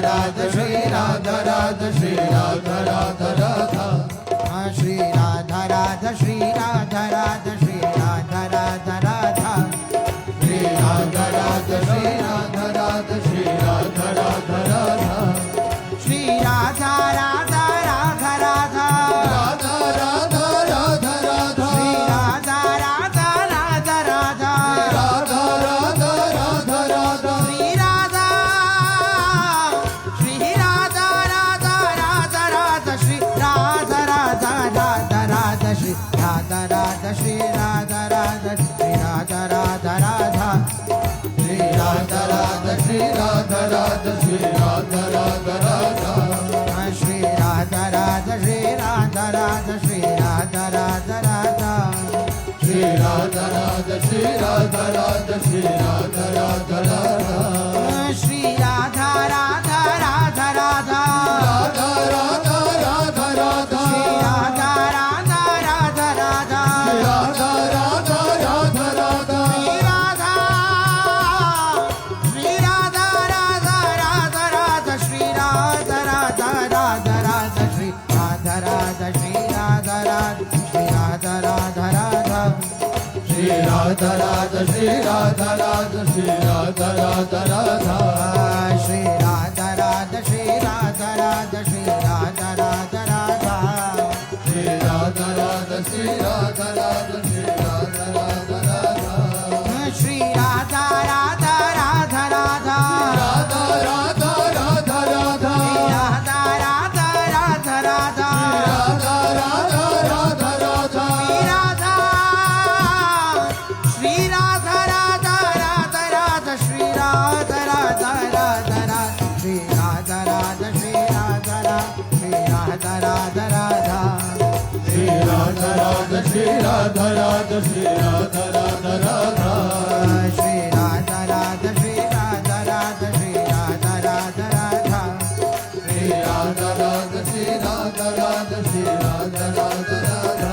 Radha Shri Radha Radha Shri Radha Radha Radha Shri Radha Radha Shri Radha Radha Shri Radha Radha Radha Shri Radha Radha Shri Radha Radha Shri Radha Radha Radha Shri Radha Radha Radha Radha Radha Radha Radha Radha Shri Radha Radha Radha Radha Radha Radha Radha Radha Shri Radha Radha Radha Radha Shri Radha Radha Radha Radha Shri Radha Radha Shri Radha Radha Shri Radha Radha Radha Shri Radha Radha Shri Radha Radha Shri Radha Radha Radha Shri Radha Radha Shri Radha Radha Shri Radha Radha Radha Shri Radha Radha Shri Radha Radha Shri Radha Radha Radha Shri Radha Radha Radha Radha Radha Radha Radha Radha Shri Radha Radha Radha Radha Radha Radha Radha Radha Shri Radha Radha Radha Radha Shri Radha Radha Radha Radha Shri Radha Radha Shri Radha Radha Shri Radha Radha Radha Shri Radha Radha Shri Radha Radha Shri Radha Radha Radha Shri Radha Radha Shri Radha Radha Shri Radha Radha Radha Shri Radha Radha Shri Radha Radha Shri Radha Radha Radha Shri Radha Radha Radha Radha Radha Radha Radha Radha Radha Radha Radha Radha Radha Radha Radha Radha Shri Radha Radha Radha Radha Shri Radha Radha Radha Radha Shri Radha Radha Shri Radha Radha Shri Radha Radha Radha Shri Radha Radha Shri Radha Radha Shri Radha Radha Radha Shri Radha Radha Shri Radha Radha Shri Radha Radha Radha Shri Radha Radha Shri Radha Radha Shri Radha Radha Radha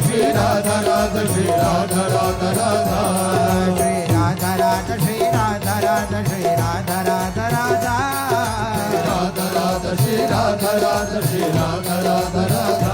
Shri Radha Radha Shri Radha Radha Radha Shri Radha Radha Shri Radha Radha Shri Radha Radha Radha Radha Radha Shri Radha Radha Shri Radha Radha Radha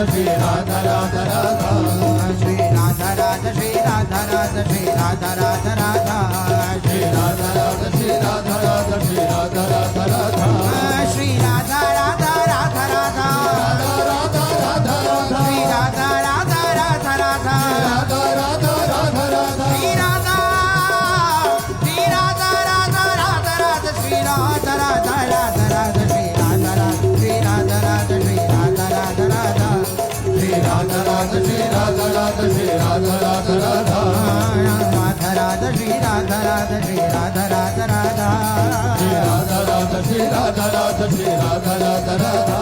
Shri Radha Radha Radha Shri Radha Radha Shri Radha Radha Shri Radha Radha Radha Shri Radha Radha Shri Radha Radha Shri Radha Radha Radha Shri Radha Radha Radha Radha Radha Radha Radha Shri Radha Radha Radha Radha Radha Radha Radha Radha Shri Radha Shri Radha Radha Radha Radha Shri Radha Radha Radha Radha Shri Radha Radha Shri Radha Radha Shri Radha Radha Radha Shri Radha Radha Shri Radha Radha Shri Radha Radha Radha Radha Radha Shri Radha Radha Shri Radha Radha Radha Shri Radha Radha Shri Radha Radha Shri Radha Radha Radha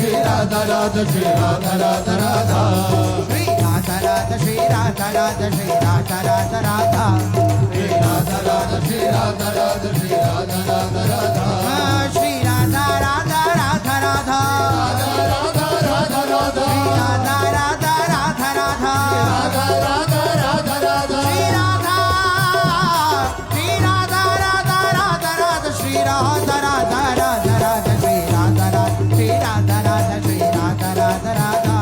Shri Radha Radha Shri Radha Radha Radha Shri Radha Radha Shri Radha Radha Shri Radha Radha Radha Shri Radha Radha Shri Radha Radha Shri Radha Radha Radha Shri Radha Radha Radha Radha Radha Radha Radha Shri Radha Radha Radha Radha Radha Radha Radha Radha Shri Radha Radha Radha Radha Shri Radha Radha Radha Radha Shri Radha Radha Shri Radha Radha Shri Radha Radha Radha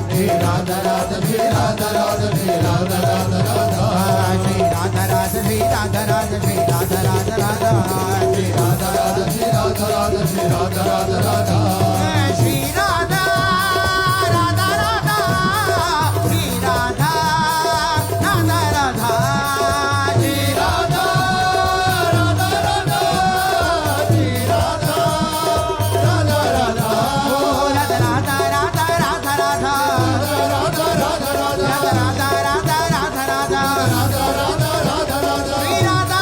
Shri Radha Radha Shri Radha Radha Shri Radha Radha Radha Shri Radha Radha Shri Radha Radha Shri Radha Radha Radha Shri Radha Radha Shri Radha Radha Shri Radha Radha Radha Shri Radha Radha Radha Shri Radha Radha Radha Shri Radha Radha Radha Shri Radha Radha Radha ओ Radha Radha Radha Radha Radha Radha Radha Radha Radha Radha Radha Radha Radha Radha Radha Radha Radha Shri Radha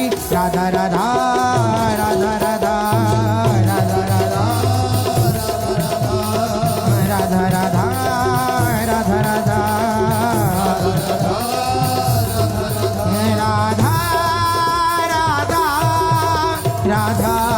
Shri Radha Radha Radha Radha Radha Radha Radha Radha Radha Radha Radha Radha Radha